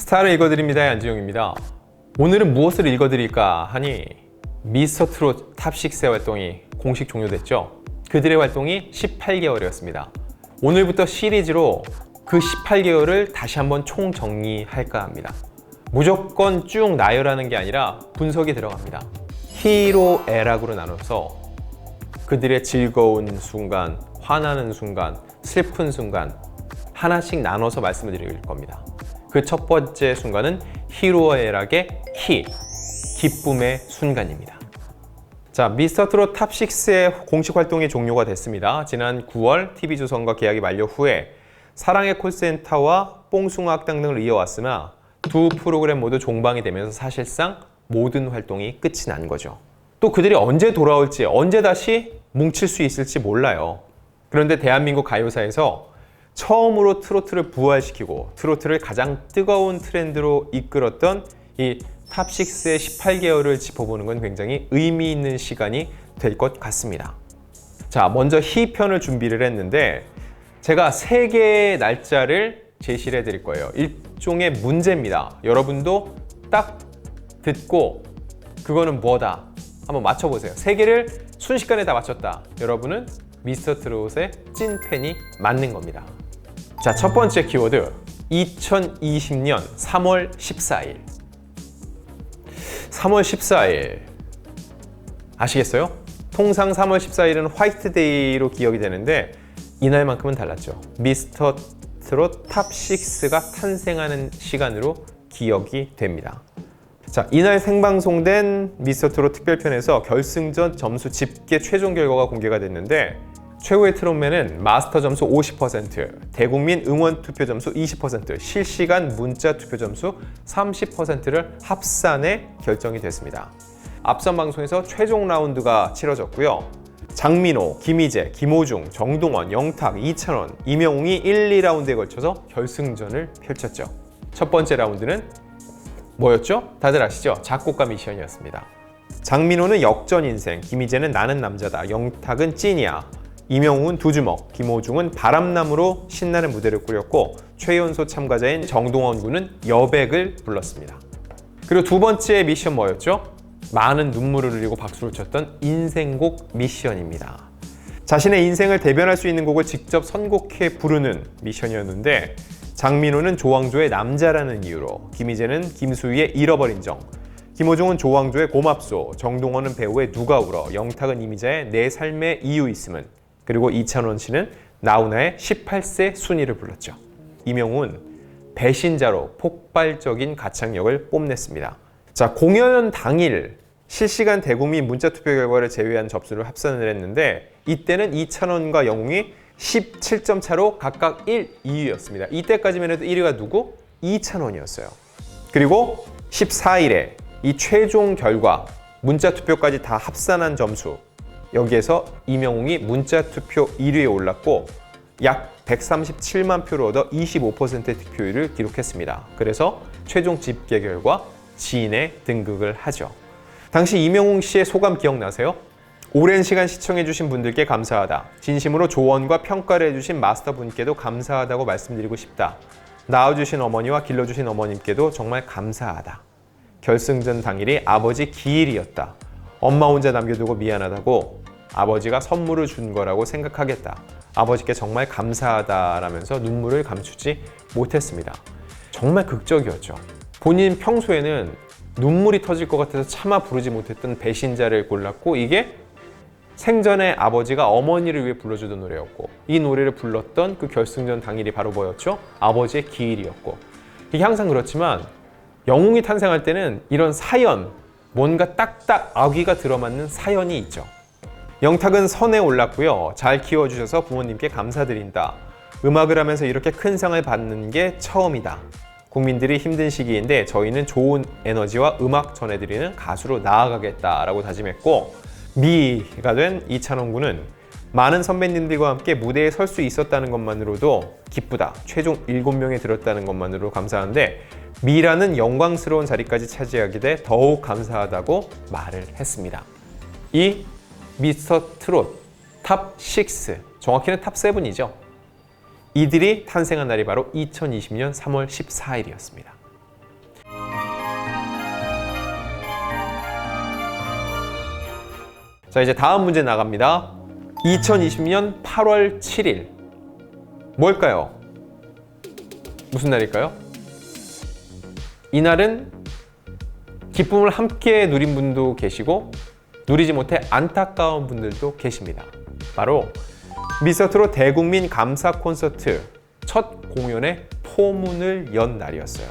스타를 읽어드립니다의 안지용입니다. 오늘은 무엇을 읽어드릴까 하니 미스터트롯 탑6의 활동이 공식 종료됐죠. 그들의 활동이 18개월이었습니다. 오늘부터 시리즈로 그 18개월을 다시 한번 총정리할까 합니다. 무조건 쭉 나열하는 게 아니라 분석이 들어갑니다. 히로애락으로 나눠서 그들의 즐거운 순간, 화나는 순간, 슬픈 순간 하나씩 나눠서 말씀을 드릴 겁니다. 그 첫 번째 순간은 히로애락의 기쁨의 순간입니다. 자, 미스터트롯 탑6의 공식 활동이 종료가 됐습니다. 지난 9월 TV조선과 계약이 만료 후에 사랑의 콜센터와 뽕숭아학당 등을 이어왔으나 두 프로그램 모두 종방이 되면서 사실상 모든 활동이 끝이 난 거죠. 또 그들이 언제 돌아올지, 언제 다시 뭉칠 수 있을지 몰라요. 그런데 대한민국 가요사에서 처음으로 트로트를 부활시키고 트로트를 가장 뜨거운 트렌드로 이끌었던 이 탑6의 18개월을 짚어보는 건 굉장히 의미 있는 시간이 될 것 같습니다. 자, 먼저 히 편을 준비를 했는데 제가 3개의 날짜를 제시를 해드릴 거예요. 일종의 문제입니다. 여러분도 딱 듣고 그거는 뭐다 한번 맞춰보세요. 3개를 순식간에 다 맞췄다. 여러분은 미스터트롯의 찐팬이 맞는 겁니다. 자, 첫 번째 키워드 2020년 3월 14일 3월 14일 아시겠어요? 통상 3월 14일은 화이트데이로 기억이 되는데 이날만큼은 달랐죠. 미스터트롯 탑6가 탄생하는 시간으로 기억이 됩니다. 자, 이날 생방송된 미스터트롯 특별편에서 결승전 점수 집계 최종 결과가 공개가 됐는데 최고의 트롯맨은 마스터 점수 50%, 대국민 응원 투표 점수 20%, 실시간 문자 투표 점수 30%를 합산해 결정이 됐습니다. 앞선 방송에서 최종 라운드가 치러졌고요. 장민호, 김희재, 김호중, 정동원, 영탁, 이찬원, 임영웅이 1, 2라운드에 걸쳐서 결승전을 펼쳤죠. 첫 번째 라운드는 뭐였죠? 다들 아시죠? 작곡가 미션이었습니다. 장민호는 역전 인생, 김희재는 나는 남자다, 영탁은 찐이야, 임영웅은 두 주먹, 김호중은 바람나무로 신나는 무대를 꾸렸고 최연소 참가자인 정동원 군은 여백을 불렀습니다. 그리고 두 번째 미션 뭐였죠? 많은 눈물을 흘리고 박수를 쳤던 인생곡 미션입니다. 자신의 인생을 대변할 수 있는 곡을 직접 선곡해 부르는 미션이었는데 장민호는 조항조의 남자라는 이유로, 김희재는 김수희의 잃어버린 정, 김호중은 조항조의 고맙소, 정동원은 배우의 누가 울어, 영탁은 이미자의 내 삶의 이유 있음은, 그리고 이찬원 씨는 나훈아의 18세 순위를 불렀죠. 임영웅은 배신자로 폭발적인 가창력을 뽐냈습니다. 자, 공연 당일 실시간 대국민 문자투표 결과를 제외한 접수를 합산을 했는데 이때는 이찬원과 영웅이 17점 차로 각각 1, 2위였습니다. 이때까지만 해도 1위가 누구? 이찬원이었어요. 그리고 14일에 이 최종 결과 문자투표까지 다 합산한 점수, 여기에서 임영웅이 문자투표 1위에 올랐고 약 137만 표를 얻어 25%의 득표율을 기록했습니다. 그래서 최종 집계 결과 진에 등극을 하죠. 당시 임영웅 씨의 소감 기억나세요? 오랜 시간 시청해주신 분들께 감사하다. 진심으로 조언과 평가를 해주신 마스터분께도 감사하다고 말씀드리고 싶다. 낳아주신 어머니와 길러주신 어머님께도 정말 감사하다. 결승전 당일이 아버지 기일이었다. 엄마 혼자 남겨두고 미안하다고 아버지가 선물을 준 거라고 생각하겠다. 아버지께 정말 감사하다라면서 눈물을 감추지 못했습니다. 정말 극적이었죠. 본인 평소에는 눈물이 터질 것 같아서 차마 부르지 못했던 배신자를 골랐고 이게 생전에 아버지가 어머니를 위해 불러주던 노래였고 이 노래를 불렀던 그 결승전 당일이 바로 뭐였죠? 아버지의 기일이었고 이게 항상 그렇지만 영웅이 탄생할 때는 이런 사연, 뭔가 딱딱 아귀가 들어맞는 사연이 있죠. 영탁은 선에 올랐고요. 잘 키워주셔서 부모님께 감사드린다. 음악을 하면서 이렇게 큰 상을 받는 게 처음이다. 국민들이 힘든 시기인데 저희는 좋은 에너지와 음악 전해드리는 가수로 나아가겠다라고 다짐했고 미가 된 이찬원 군은 많은 선배님들과 함께 무대에 설 수 있었다는 것만으로도 기쁘다. 최종 7명에 들었다는 것만으로 감사한데 미라는 영광스러운 자리까지 차지하게 돼 더욱 감사하다고 말을 했습니다. 이 미스터트롯 탑6, 정확히는 탑7이죠. 이들이 탄생한 날이 바로 2020년 3월 14일이었습니다. 자, 이제 다음 문제 나갑니다. 2020년 8월 7일. 뭘까요? 무슨 날일까요? 이날은 기쁨을 함께 누린 분도 계시고 누리지 못해 안타까운 분들도 계십니다. 바로 미스터트롯 대국민 감사 콘서트 첫 공연의 포문을 연 날이었어요.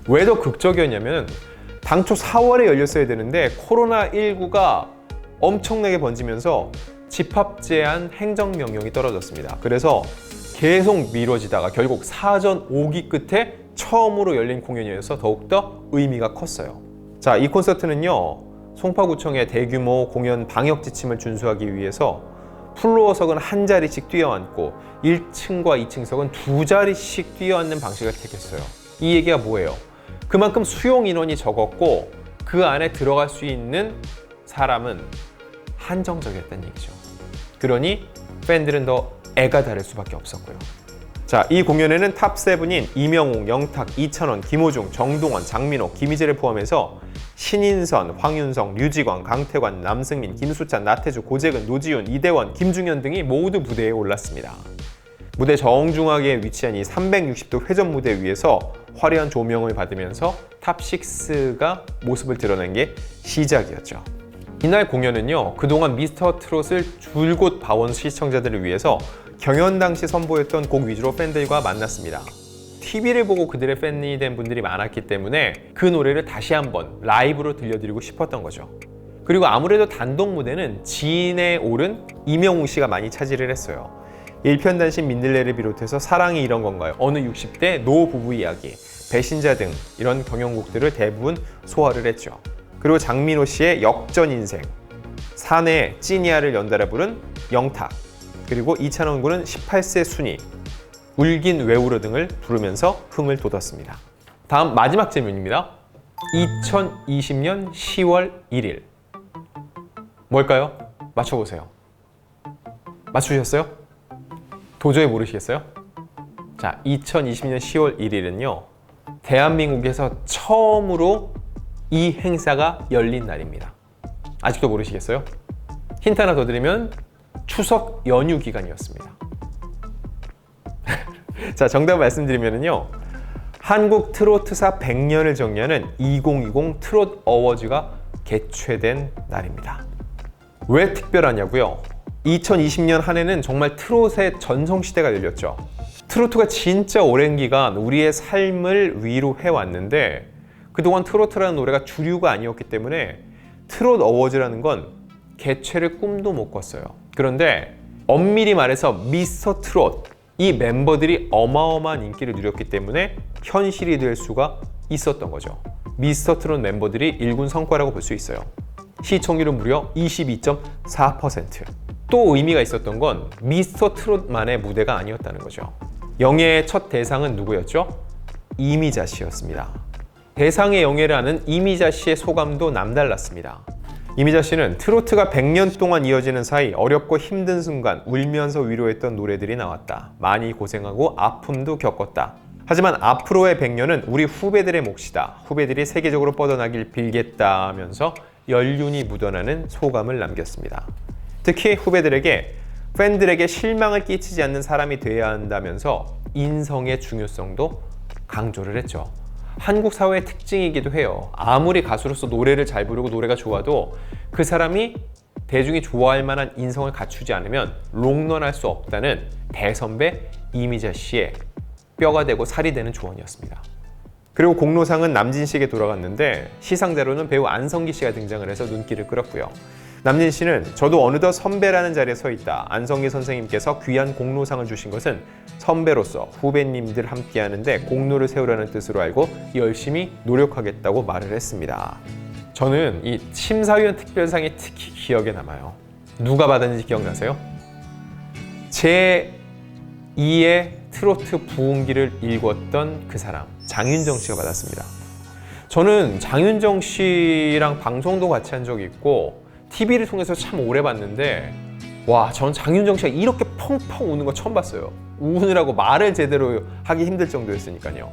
왜 더 극적이었냐면 당초 4월에 열렸어야 되는데 코로나19가 엄청나게 번지면서 집합 제한 행정명령이 떨어졌습니다. 그래서 계속 미뤄지다가 결국 사전 5기 끝에 처음으로 열린 공연이어서 더욱더 의미가 컸어요. 자, 이 콘서트는요, 송파구청의 대규모 공연 방역 지침을 준수하기 위해서 플로어석은 한 자리씩 뛰어앉고 1층과 2층석은 두 자리씩 뛰어앉는 방식을 택했어요. 이 얘기가 뭐예요? 그만큼 수용 인원이 적었고 그 안에 들어갈 수 있는 사람은 한정적이었다는 얘기죠. 그러니 팬들은 더 애가 다를 수밖에 없었고요. 자, 이 공연에는 탑7인 이명웅, 영탁, 이찬원, 김호중, 정동원, 장민호, 김희재를 포함해서 신인선, 황윤성, 류지광, 강태관, 남승민, 김수찬, 나태주, 고재근, 노지훈, 이대원, 김중현 등이 모두 무대에 올랐습니다. 무대 정중앙에 위치한 이 360도 회전 무대 위에서 화려한 조명을 받으면서 탑6가 모습을 드러낸 게 시작이었죠. 이날 공연은요, 그동안 미스터트롯을 줄곧 봐온 시청자들을 위해서 경연 당시 선보였던 곡 위주로 팬들과 만났습니다. TV를 보고 그들의 팬이 된 분들이 많았기 때문에 그 노래를 다시 한번 라이브로 들려드리고 싶었던 거죠. 그리고 아무래도 단독 무대는 지인에 오른 이명웅 씨가 많이 차지를 했어요. 일편단심 민들레를 비롯해서 사랑이 이런 건가요? 어느 60대 노부부 이야기, 배신자 등 이런 경연곡들을 대부분 소화를 했죠. 그리고 장민호 씨의 역전 인생, 사내 찌니아를 연달아 부른 영탁, 그리고 이찬원 군은 18세 순위, 울긴 왜 울어 등을 부르면서 흥을 돋았습니다. 다음 마지막 질문입니다. 2020년 10월 1일. 뭘까요? 맞춰보세요. 맞추셨어요? 도저히 모르시겠어요? 자, 2020년 10월 1일은요, 대한민국에서 처음으로 이 행사가 열린 날입니다. 아직도 모르시겠어요? 힌트 하나 더 드리면 추석 연휴 기간이었습니다. 자, 정답 말씀드리면요, 한국 트로트사 100년을 정리하는 2020 트롯 어워즈가 개최된 날입니다. 왜 특별하냐고요? 2020년 한 해는 정말 트롯의 전성시대가 열렸죠. 트로트가 진짜 오랜 기간 우리의 삶을 위로해 왔는데 그동안 트로트라는 노래가 주류가 아니었기 때문에 트롯 어워즈라는 건 개최를 꿈도 못 꿨어요. 그런데 엄밀히 말해서 미스터 트롯, 이 멤버들이 어마어마한 인기를 누렸기 때문에 현실이 될 수가 있었던 거죠. 미스터 트롯 멤버들이 일군 성과라고 볼 수 있어요. 시청률은 무려 22.4%. 또 의미가 있었던 건 미스터 트롯만의 무대가 아니었다는 거죠. 영예의 첫 대상은 누구였죠? 이미자 씨였습니다. 대상의 영예를 아는 이미자 씨의 소감도 남달랐습니다. 이미자 씨는 트로트가 100년 동안 이어지는 사이 어렵고 힘든 순간 울면서 위로했던 노래들이 나왔다. 많이 고생하고 아픔도 겪었다. 하지만 앞으로의 100년은 우리 후배들의 몫이다. 후배들이 세계적으로 뻗어나길 빌겠다 하면서 연륜이 묻어나는 소감을 남겼습니다. 특히 후배들에게 팬들에게 실망을 끼치지 않는 사람이 돼야 한다면서 인성의 중요성도 강조를 했죠. 한국 사회의 특징이기도 해요. 아무리 가수로서 노래를 잘 부르고 노래가 좋아도 그 사람이 대중이 좋아할 만한 인성을 갖추지 않으면 롱런할 수 없다는 대선배 이미자 씨의 뼈가 되고 살이 되는 조언이었습니다. 그리고 공로상은 남진 씨에게 돌아갔는데 시상자로는 배우 안성기 씨가 등장을 해서 눈길을 끌었고요. 남진 씨는 저도 어느덧 선배라는 자리에 서 있다. 안성기 선생님께서 귀한 공로상을 주신 것은 선배로서 후배님들 함께 하는데 공로를 세우라는 뜻으로 알고 열심히 노력하겠다고 말을 했습니다. 저는 이 심사위원 특별상이 특히 기억에 남아요. 누가 받았는지 기억나세요? 제2의 트로트 부흥기를 일궜던 그 사람, 장윤정 씨가 받았습니다. 저는 장윤정 씨랑 방송도 같이 한 적이 있고 TV를 통해서 참 오래 봤는데 와, 전 장윤정 씨가 이렇게 펑펑 우는 거 처음 봤어요. 우느라고 말을 제대로 하기 힘들 정도였으니까요.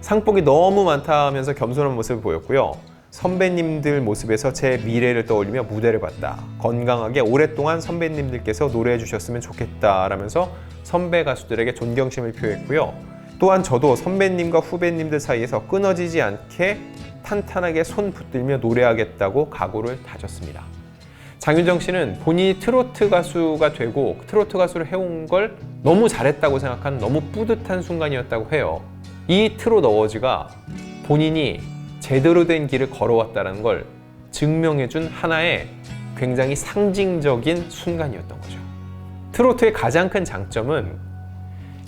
상복이 너무 많다 하면서 겸손한 모습을 보였고요. 선배님들 모습에서 제 미래를 떠올리며 무대를 봤다. 건강하게 오랫동안 선배님들께서 노래해 주셨으면 좋겠다 라면서 선배 가수들에게 존경심을 표했고요. 또한 저도 선배님과 후배님들 사이에서 끊어지지 않게 탄탄하게 손 붙들며 노래하겠다고 각오를 다졌습니다. 장윤정 씨는 본인이 트로트 가수가 되고 트로트 가수를 해온 걸 너무 잘했다고 생각하는 너무 뿌듯한 순간이었다고 해요. 이 트롯 어워즈가 본인이 제대로 된 길을 걸어왔다는 걸 증명해준 하나의 굉장히 상징적인 순간이었던 거죠. 트로트의 가장 큰 장점은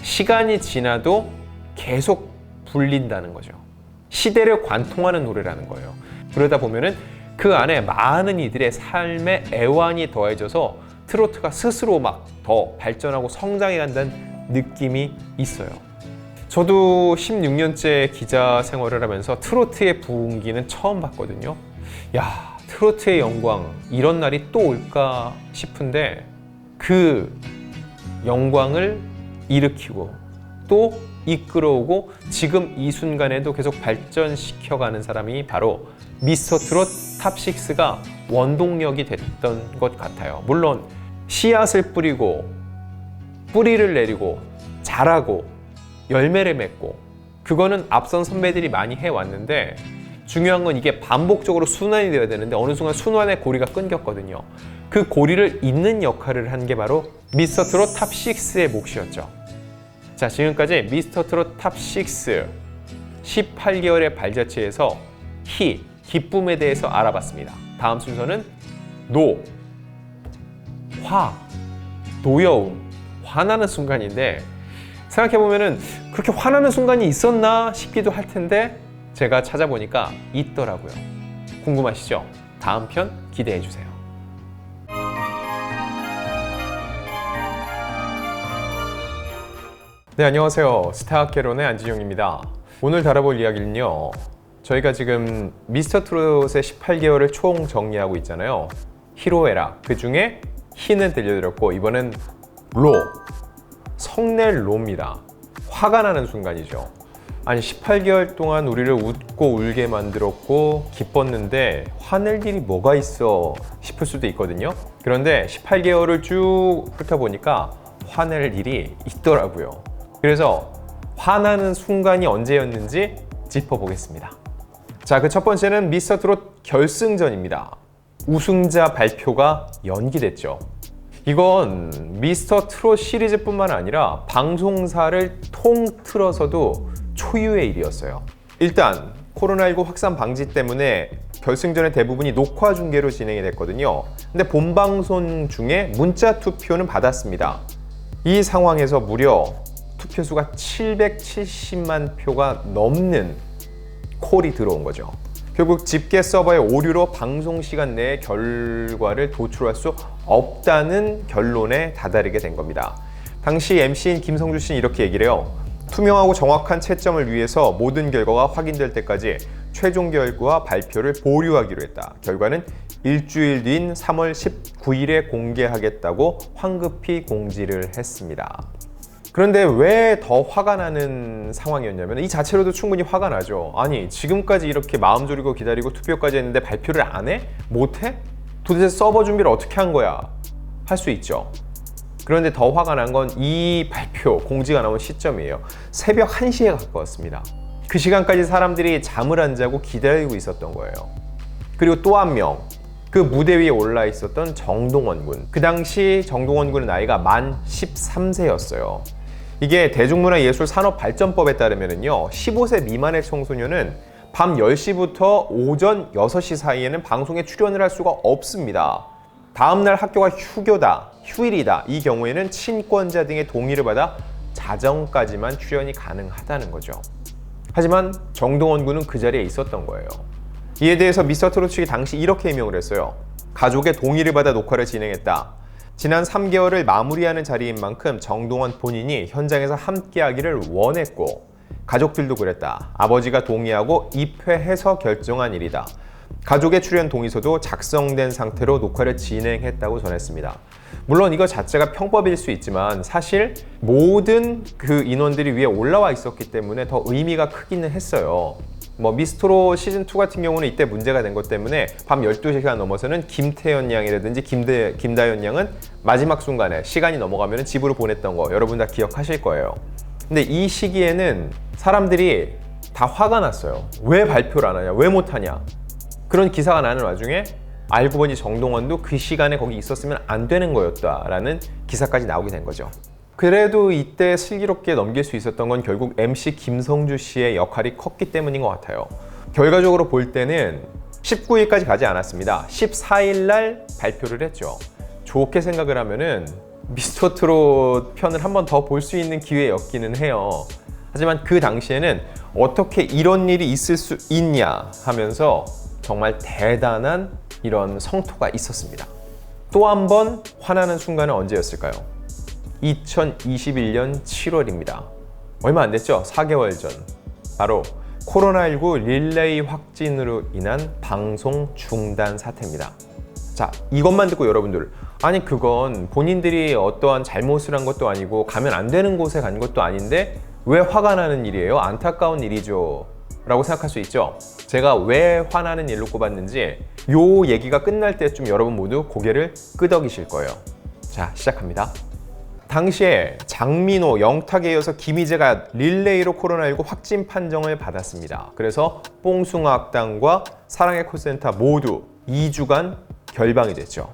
시간이 지나도 계속 불린다는 거죠. 시대를 관통하는 노래라는 거예요. 그러다 보면은 그 안에 많은 이들의 삶의 애환이 더해져서 트로트가 스스로 막 더 발전하고 성장해 간다는 느낌이 있어요. 저도 16년째 기자 생활을 하면서 트로트의 부흥기는 처음 봤거든요. 야, 트로트의 영광, 이런 날이 또 올까 싶은데 그 영광을 일으키고 또 이끌어오고 지금 이 순간에도 계속 발전시켜가는 사람이 바로 미스터 트롯 탑6가 원동력이 됐던 것 같아요. 물론 씨앗을 뿌리고 뿌리를 내리고 자라고 열매를 맺고 그거는 앞선 선배들이 많이 해왔는데 중요한 건 이게 반복적으로 순환이 되어야 되는데 어느 순간 순환의 고리가 끊겼거든요. 그 고리를 잇는 역할을 한 게 바로 미스터 트롯 탑6의 몫이었죠. 자, 지금까지 미스터 트롯 탑6 18개월의 발자취에서 기쁨에 대해서 알아봤습니다. 다음 순서는 노여움, 화나는 순간인데 생각해보면은 그렇게 화나는 순간이 있었나 싶기도 할 텐데 제가 찾아보니까 있더라고요. 궁금하시죠? 다음 편 기대해주세요. 네, 안녕하세요. 스타학개론의 안진용입니다. 오늘 다뤄볼 이야기는요. 저희가 지금 미스터 트롯의 18개월을 총 정리하고 있잖아요. 히로에라, 그 중에 히는 들려드렸고 이번엔 성낼 로입니다. 화가 나는 순간이죠. 아니 18개월 동안 우리를 웃고 울게 만들었고 기뻤는데 화낼 일이 뭐가 있어 싶을 수도 있거든요. 그런데 18개월을 쭉 훑어보니까 화낼 일이 있더라고요. 그래서 화나는 순간이 언제였는지 짚어보겠습니다. 자, 그 첫 번째는 미스터 트롯 결승전입니다. 우승자 발표가 연기됐죠. 이건 미스터 트롯 시리즈뿐만 아니라 방송사를 통틀어서도 초유의 일이었어요. 일단 코로나19 확산 방지 때문에 결승전의 대부분이 녹화 중계로 진행이 됐거든요. 근데 본방송 중에 문자 투표는 받았습니다. 이 상황에서 무려 투표수가 770만 표가 넘는 콜이 들어온 거죠. 결국 집계 서버의 오류로 방송 시간 내에 결과를 도출할 수 없다는 결론에 다다르게 된 겁니다. 당시 MC인 김성주 씨는 이렇게 얘기를 해요. 투명하고 정확한 채점을 위해서 모든 결과가 확인될 때까지 최종 결과 발표를 보류하기로 했다. 결과는 일주일 뒤인 3월 19일에 공개하겠다고 황급히 공지를 했습니다. 그런데 왜 더 화가 나는 상황이었냐면 이 자체로도 충분히 화가 나죠. 아니 지금까지 이렇게 마음 졸이고 기다리고 투표까지 했는데 발표를 안 해? 못 해? 도대체 서버 준비를 어떻게 한 거야? 할 수 있죠. 그런데 더 화가 난 건 이 발표 공지가 나온 시점이에요. 새벽 1시에 가까웠습니다. 그 시간까지 사람들이 잠을 안 자고 기다리고 있었던 거예요. 그리고 또 한 명, 그 무대 위에 올라 있었던 정동원 군. 그 당시 정동원 군의 나이가 만 13세였어요. 이게 대중문화예술산업발전법에 따르면요 15세 미만의 청소년은 밤 10시부터 오전 6시 사이에는 방송에 출연을 할 수가 없습니다. 다음날 학교가 휴일이다 이 경우에는 친권자 등의 동의를 받아 자정까지만 출연이 가능하다는 거죠. 하지만 정동원 군은 그 자리에 있었던 거예요. 이에 대해서 미스터 트롯 측이 당시 이렇게 해명을 했어요. 가족의 동의를 받아 녹화를 진행했다. 지난 3개월을 마무리하는 자리인 만큼 정동원 본인이 현장에서 함께하기를 원했고 가족들도 그랬다. 아버지가 동의하고 입회해서 결정한 일이다. 가족의 출연 동의서도 작성된 상태로 녹화를 진행했다고 전했습니다. 물론 이거 자체가 편법일 수 있지만 사실 모든 그 인원들이 위에 올라와 있었기 때문에 더 의미가 크기는 했어요. 뭐 미스트롯 시즌2 같은 경우는 이때 문제가 된 것 때문에 밤 12시가 넘어서는 김태현 양이라든지 김다연 양은 마지막 순간에 시간이 넘어가면 집으로 보냈던 거 여러분 다 기억하실 거예요. 근데 이 시기에는 사람들이 다 화가 났어요. 왜 발표를 안 하냐? 왜 못하냐? 그런 기사가 나는 와중에 알고 보니 정동원도 그 시간에 거기 있었으면 안 되는 거였다라는 기사까지 나오게 된 거죠. 그래도 이때 슬기롭게 넘길 수 있었던 건 결국 MC 김성주 씨의 역할이 컸기 때문인 것 같아요. 결과적으로 볼 때는 19일까지 가지 않았습니다. 14일 날 발표를 했죠. 좋게 생각을 하면은 미스터트롯 편을 한 번 더 볼 수 있는 기회였기는 해요. 하지만 그 당시에는 어떻게 이런 일이 있을 수 있냐 하면서 정말 대단한 이런 성토가 있었습니다. 또 한 번 화나는 순간은 언제였을까요? 2021년 7월입니다. 얼마 안 됐죠? 4개월 전. 바로 코로나19 릴레이 확진으로 인한 방송 중단 사태입니다. 자, 이것만 듣고 여러분들, 아니 그건 본인들이 어떠한 잘못을 한 것도 아니고 가면 안 되는 곳에 간 것도 아닌데 왜 화가 나는 일이에요? 안타까운 일이죠 라고 생각할 수 있죠. 제가 왜 화나는 일로 꼽았는지 요 얘기가 끝날 때쯤 여러분 모두 고개를 끄덕이실 거예요. 자, 시작합니다. 당시에 장민호, 영탁에 이어서 김희재가 릴레이로 코로나19 확진 판정을 받았습니다. 그래서 뽕숭아학당과 사랑의 콜센터 모두 2주간 결방이 됐죠.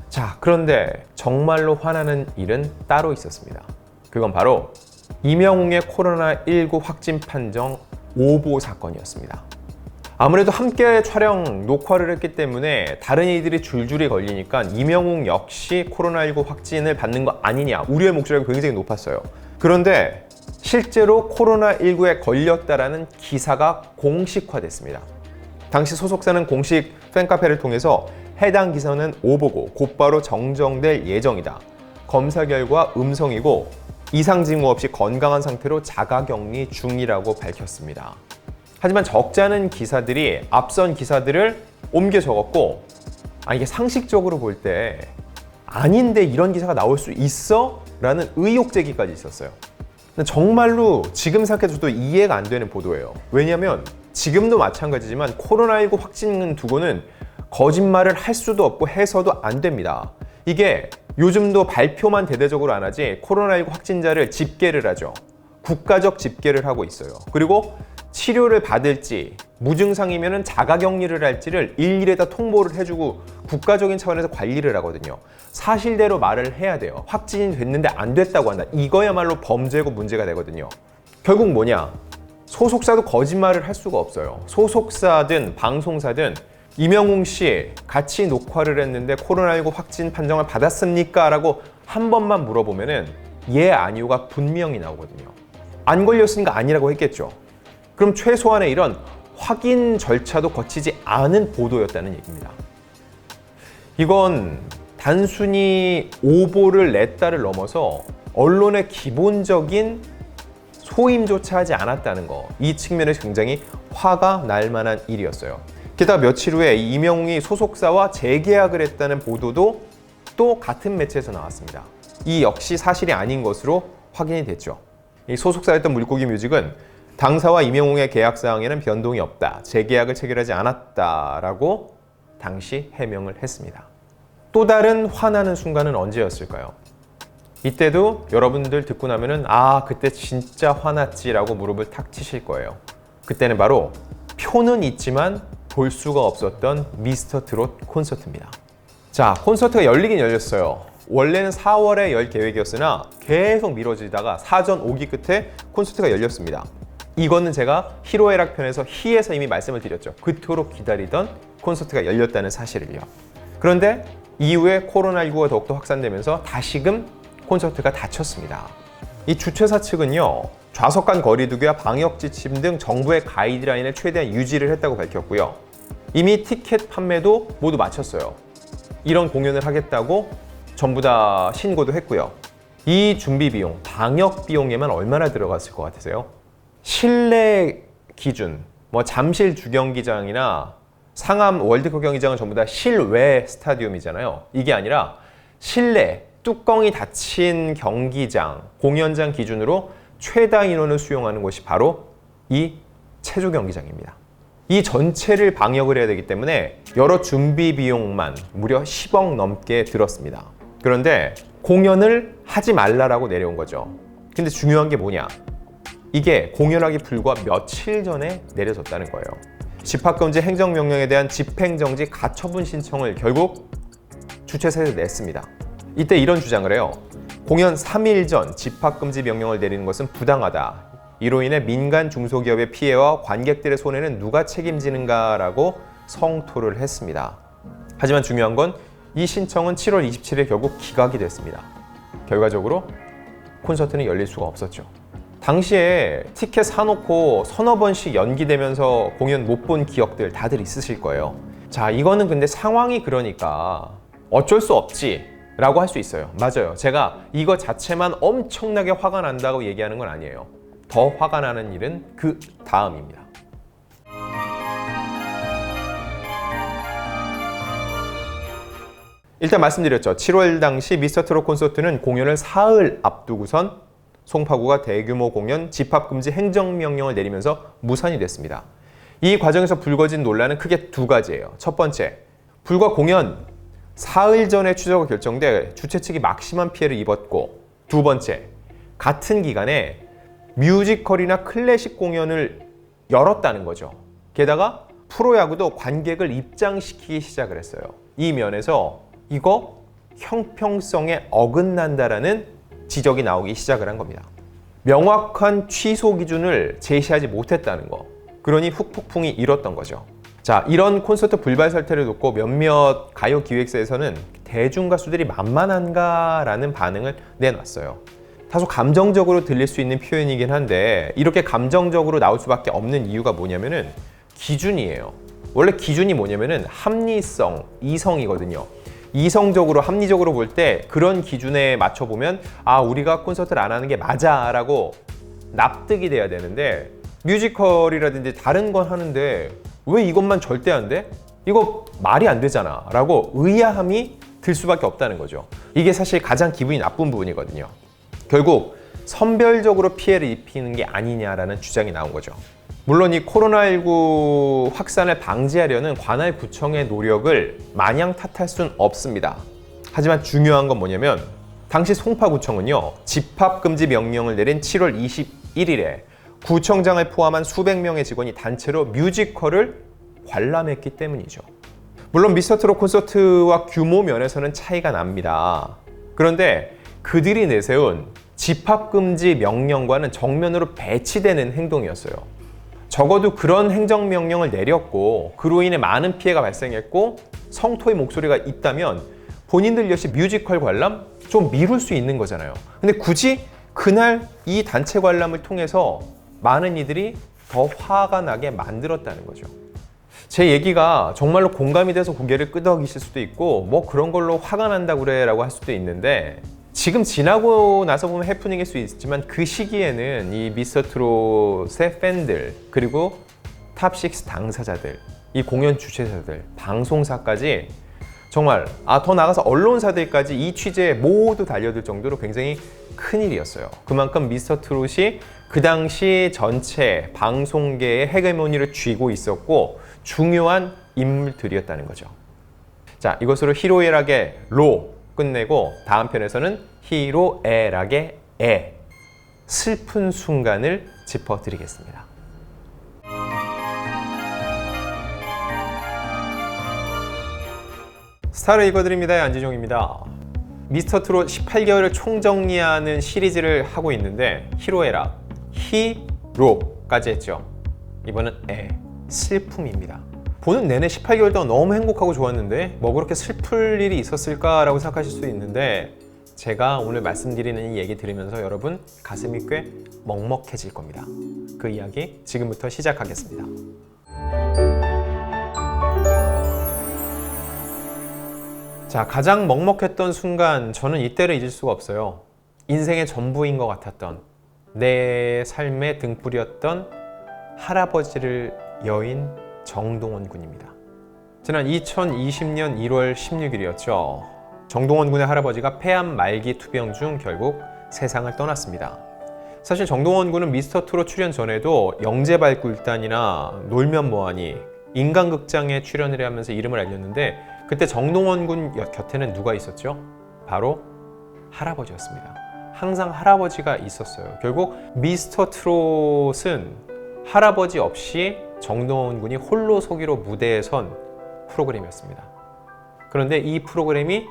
자, 그런데 정말로 화나는 일은 따로 있었습니다. 그건 바로 이명웅의 코로나19 확진 판정 오보 사건이었습니다. 아무래도 함께 촬영, 녹화를 했기 때문에 다른 이들이 줄줄이 걸리니까 이명웅 역시 코로나19 확진을 받는 거 아니냐 우려의 목소리가 굉장히 높았어요. 그런데 실제로 코로나19에 걸렸다라는 기사가 공식화됐습니다. 당시 소속사는 공식 팬카페를 통해서 해당 기사는 오보고 곧바로 정정될 예정이다. 검사 결과 음성이고 이상 징후 없이 건강한 상태로 자가격리 중이라고 밝혔습니다. 하지만 적지 않은 기사들이 앞선 기사들을 옮겨 적었고, 이게 상식적으로 볼 때 아닌데 이런 기사가 나올 수 있어? 라는 의혹 제기까지 있었어요. 근데 정말로 지금 생각해도 이해가 안 되는 보도예요. 왜냐하면 지금도 마찬가지지만 코로나19 확진 두고는 거짓말을 할 수도 없고 해서도 안 됩니다. 이게 요즘도 발표만 대대적으로 안 하지 코로나19 확진자를 집계를 하죠. 국가적 집계를 하고 있어요. 그리고 치료를 받을지 무증상이면 자가격리를 할지를 일일에다 통보를 해주고 국가적인 차원에서 관리를 하거든요. 사실대로 말을 해야 돼요. 확진이 됐는데 안 됐다고 한다. 이거야말로 범죄고 문제가 되거든요. 결국 뭐냐? 소속사도 거짓말을 할 수가 없어요. 소속사든 방송사든 이명웅 씨 같이 녹화를 했는데 코로나19 확진 판정을 받았습니까? 라고 한 번만 물어보면은 예, 아니오가 분명히 나오거든요. 안 걸렸으니까 아니라고 했겠죠. 그럼 최소한의 이런 확인 절차도 거치지 않은 보도였다는 얘기입니다. 이건 단순히 오보를 냈다를 넘어서 언론의 기본적인 소임조차 하지 않았다는 거, 이 측면에서 굉장히 화가 날 만한 일이었어요. 게다가 며칠 후에 이명웅이 소속사와 재계약을 했다는 보도도 또 같은 매체에서 나왔습니다. 이 역시 사실이 아닌 것으로 확인이 됐죠. 이 소속사였던 물고기 뮤직은 당사와 이명웅의 계약 사항에는 변동이 없다, 재계약을 체결하지 않았다라고 당시 해명을 했습니다. 또 다른 화나는 순간은 언제였을까요? 이때도 여러분들 듣고 나면은 그때 진짜 화났지라고 무릎을 탁 치실 거예요. 그때는 바로 표는 있지만 볼 수가 없었던 미스터트롯 콘서트입니다. 자, 콘서트가 열리긴 열렸어요. 원래는 4월에 열 계획이었으나 계속 미뤄지다가 사전 5기 끝에 콘서트가 열렸습니다. 이거는 제가 희로애락 편에서 희에서 이미 말씀을 드렸죠. 그토록 기다리던 콘서트가 열렸다는 사실을요. 그런데 이후에 코로나19가 더욱더 확산되면서 다시금 콘서트가 닫혔습니다. 이 주최사 측은요, 좌석 간 거리두기와 방역 지침 등 정부의 가이드라인을 최대한 유지를 했다고 밝혔고요. 이미 티켓 판매도 모두 마쳤어요. 이런 공연을 하겠다고 전부 다 신고도 했고요. 이 준비 비용, 방역 비용에만 얼마나 들어갔을 것 같으세요? 실내 기준, 잠실 주경기장이나 상암 월드컵 경기장은 전부 다 실외 스타디움이잖아요. 이게 아니라 실내, 뚜껑이 닫힌 경기장, 공연장 기준으로 최다 인원을 수용하는 곳이 바로 이 체조 경기장입니다. 이 전체를 방역을 해야 되기 때문에 여러 준비 비용만 무려 10억 넘게 들었습니다. 그런데 공연을 하지 말라라고 내려온 거죠. 근데 중요한 게 뭐냐? 이게 공연하기 불과 며칠 전에 내려졌다는 거예요. 집합금지 행정명령에 대한 집행정지 가처분 신청을 결국 주최사에서 냈습니다. 이때 이런 주장을 해요. 공연 3일 전 집합금지 명령을 내리는 것은 부당하다. 이로 인해 민간 중소기업의 피해와 관객들의 손해는 누가 책임지는가라고 성토를 했습니다. 하지만 중요한 건 이 신청은 7월 27일 결국 기각이 됐습니다. 결과적으로 콘서트는 열릴 수가 없었죠. 당시에 티켓 사놓고 서너 번씩 연기되면서 공연 못 본 기억들 다들 있으실 거예요. 자, 이거는 근데 상황이 그러니까 어쩔 수 없지 라고 할 수 있어요. 맞아요. 제가 이거 자체만 엄청나게 화가 난다고 얘기하는 건 아니에요. 더 화가 나는 일은 그 다음입니다. 일단 말씀드렸죠. 7월 당시 미스터트롯 콘서트는 공연을 사흘 앞두고선 송파구가 대규모 공연 집합금지 행정명령을 내리면서 무산이 됐습니다. 이 과정에서 불거진 논란은 크게 두 가지예요. 첫 번째, 불과 공연 사흘 전에 취소가 결정돼 주최 측이 막심한 피해를 입었고, 두 번째, 같은 기간에 뮤지컬이나 클래식 공연을 열었다는 거죠. 게다가 프로야구도 관객을 입장시키기 시작을 했어요. 이 면에서 이거 형평성에 어긋난다라는 지적이 나오기 시작을 한 겁니다. 명확한 취소 기준을 제시하지 못했다는 거. 그러니 후폭풍이 일었던 거죠. 자, 이런 콘서트 불발 사태를 놓고 몇몇 가요 기획사에서는 대중 가수들이 만만한가라는 반응을 내놨어요. 다소 감정적으로 들릴 수 있는 표현이긴 한데 이렇게 감정적으로 나올 수밖에 없는 이유가 뭐냐면은 기준이에요. 원래 기준이 뭐냐면은 합리성, 이성이거든요. 이성적으로 합리적으로 볼 때 그런 기준에 맞춰보면 아, 우리가 콘서트를 안 하는 게 맞아 라고 납득이 돼야 되는데 뮤지컬이라든지 다른 건 하는데 왜 이것만 절대 안 돼? 이거 말이 안 되잖아 라고 의아함이 들 수밖에 없다는 거죠. 이게 사실 가장 기분이 나쁜 부분이거든요. 결국 선별적으로 피해를 입히는 게 아니냐라는 주장이 나온 거죠. 물론 이 코로나19 확산을 방지하려는 관할 구청의 노력을 마냥 탓할 수는 없습니다. 하지만 중요한 건 뭐냐면 당시 송파구청은요, 집합금지 명령을 내린 7월 21일에 구청장을 포함한 수백 명의 직원이 단체로 뮤지컬을 관람했기 때문이죠. 물론 미스터트롯 콘서트와 규모 면에서는 차이가 납니다. 그런데 그들이 내세운 집합금지 명령과는 정면으로 배치되는 행동이었어요. 적어도 그런 행정명령을 내렸고 그로 인해 많은 피해가 발생했고 성토의 목소리가 있다면 본인들 역시 뮤지컬 관람 좀 미룰 수 있는 거잖아요. 근데 굳이 그날 이 단체 관람을 통해서 많은 이들이 더 화가 나게 만들었다는 거죠. 제 얘기가 정말로 공감이 돼서 고개를 끄덕이실 수도 있고 뭐 그런 걸로 화가 난다고 그래 라고 할 수도 있는데 지금 지나고 나서 보면 해프닝일 수 있지만 그 시기에는 이 미스터트롯의 팬들 그리고 탑6 당사자들, 이 공연 주최자들, 방송사까지 정말 더 나가서 언론사들까지 이 취재에 모두 달려들 정도로 굉장히 큰일이었어요. 그만큼 미스터트롯이 그 당시 전체 방송계의 헤게모니를 쥐고 있었고 중요한 인물들이었다는 거죠. 자, 이것으로 히로애락의 로 끝내고 다음 편에서는 히로애락의 애, 슬픈 순간을 짚어드리겠습니다. 스타를 읽어드립니다의 안지종입니다. 미스터트롯 18개월을 총정리하는 시리즈를 하고 있는데 히로애락, 히로까지 했죠. 이번은 애, 슬픔입니다. 보는 내내 18개월 동안 너무 행복하고 좋았는데 뭐 그렇게 슬플 일이 있었을까라고 생각하실 수도 있는데 제가 오늘 말씀드리는 이 얘기 들으면서 여러분 가슴이 꽤 먹먹해질 겁니다. 그 이야기 지금부터 시작하겠습니다. 자, 가장 먹먹했던 순간 저는 이때를 잊을 수가 없어요. 인생의 전부인 것 같았던 내 삶의 등불이었던 할아버지를 여인 정동원 군입니다. 지난 2020년 1월 16일이었죠. 정동원 군의 할아버지가 폐암 말기 투병 중 결국 세상을 떠났습니다. 사실 정동원 군은 미스터 트롯 출연 전에도 영재발굴단이나 놀면 뭐하니, 인간극장에 출연을 하면서 이름을 알렸는데 그때 정동원 군 곁에는 누가 있었죠? 바로 할아버지였습니다. 항상 할아버지가 있었어요. 결국 미스터 트롯은 할아버지 없이 정동원 군이 홀로 서기로 무대에 선 프로그램이었습니다. 그런데 이 프로그램이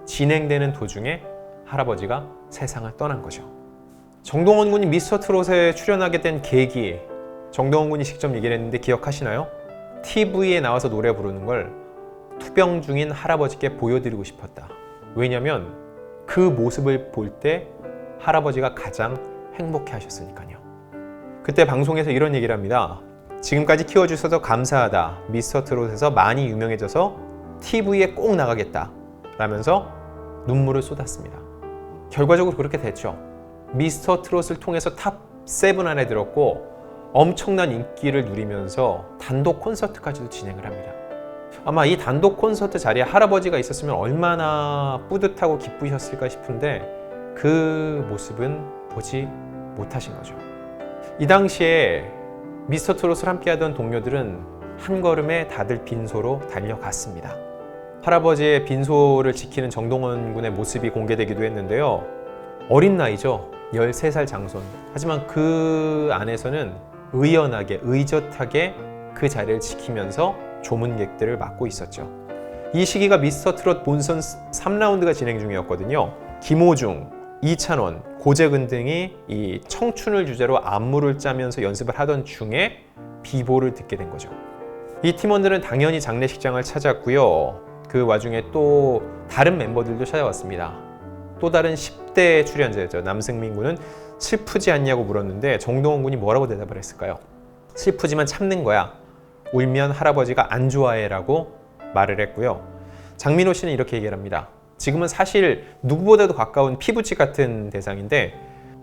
진행되는 도중에 할아버지가 세상을 떠난 거죠. 정동원 군이 미스터 트롯에 출연하게 된 계기, 정동원 군이 직접 얘기를 했는데 기억하시나요? TV에 나와서 노래 부르는 걸 투병 중인 할아버지께 보여드리고 싶었다. 왜냐면 그 모습을 볼 때 할아버지가 가장 행복해 하셨으니까요. 그때 방송에서 이런 얘기를 합니다. 지금까지 키워주셔서 감사하다. 미스터 트롯에서 많이 유명해져서 TV에 꼭 나가겠다. 라면서 눈물을 쏟았습니다. 결과적으로 그렇게 됐죠. 미스터 트롯을 통해서 탑 7 안에 들었고 엄청난 인기를 누리면서 단독 콘서트까지도 진행을 합니다. 아마 이 단독 콘서트 자리에 할아버지가 있었으면 얼마나 뿌듯하고 기쁘셨을까 싶은데 그 모습은 보지 못하신 거죠. 이 당시에 미스터 트롯을 함께하던 동료들은 한 걸음에 다들 빈소로 달려갔습니다. 할아버지의 빈소를 지키는 정동원 군의 모습이 공개되기도 했는데요. 어린 나이죠. 13살 장손. 하지만 그 안에서는 의연하게, 의젓하게 그 자리를 지키면서 조문객들을 맡고 있었죠. 이 시기가 미스터 트롯 본선 3라운드가 진행 중이었거든요. 김호중, 이찬원, 고재근 등이 이 청춘을 주제로 안무를 짜면서 연습을 하던 중에 비보를 듣게 된 거죠. 이 팀원들은 당연히 장례식장을 찾았고요. 그 와중에 또 다른 멤버들도 찾아왔습니다. 또 다른 10대 출연자였죠. 남승민 군은 슬프지 않냐고 물었는데 정동원 군이 뭐라고 대답을 했을까요? 슬프지만 참는 거야. 울면 할아버지가 안 좋아해 라고 말을 했고요. 장민호 씨는 이렇게 얘기를 합니다. 지금은 사실 누구보다도 가까운 피부치 같은 대상인데